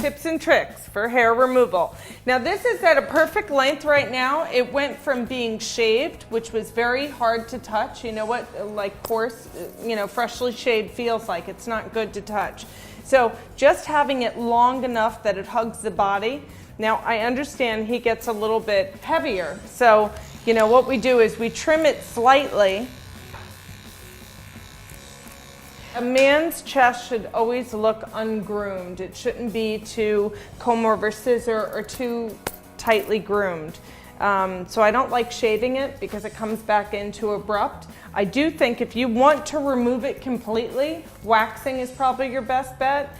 Tips and tricks for hair removal. Now this is at a perfect length right now. It went from being shaved, which was very hard to touch. You know what, like coarse, freshly shaved feels like. It's not good to touch. So just having it long enough that it hugs the body. Now I understand he gets a little bit heavier. So, what we do is we trim it slightly. A man's chest should always look ungroomed. It shouldn't be too comb over scissor or too tightly groomed. So I don't like shaving it because it comes back in too abrupt. I do think if you want to remove it completely, waxing is probably your best bet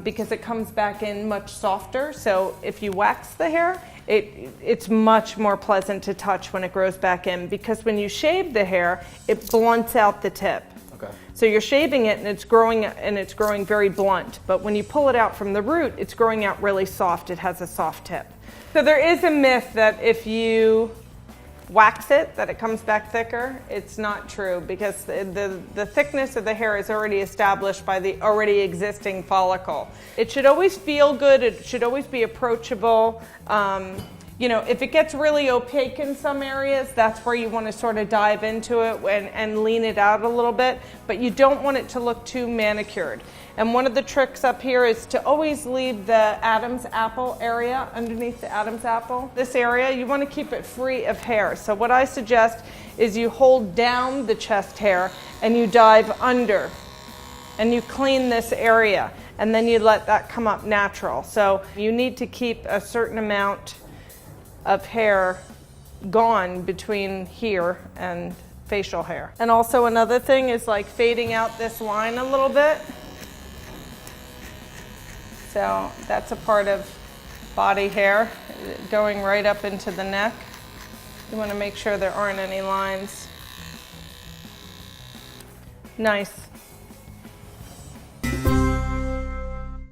because it comes back in much softer. So if you wax the hair, it's much more pleasant to touch when it grows back in, because when you shave the hair, it blunts out the tip. Okay. So you're shaving it and it's growing very blunt. But when you pull it out from the root, it's growing out really soft. It has a soft tip. So there is a myth that if you wax it, that it comes back thicker. It's not true, because the thickness of the hair is already established by the already existing follicle. It should always feel good. It should always be approachable. If it gets really opaque in some areas, that's where you want to sort of dive into it and lean it out a little bit, but you don't want it to look too manicured. And one of the tricks up here is to always leave the Adam's apple area underneath the Adam's apple. This area, you want to keep it free of hair. So what I suggest is you hold down the chest hair and you dive under and you clean this area, and then you let that come up natural. So you need to keep a certain amount of hair gone between here and facial hair. And also another thing is like fading out this line a little bit. So that's a part of body hair going right up into the neck. You want to make sure there aren't any lines. Nice.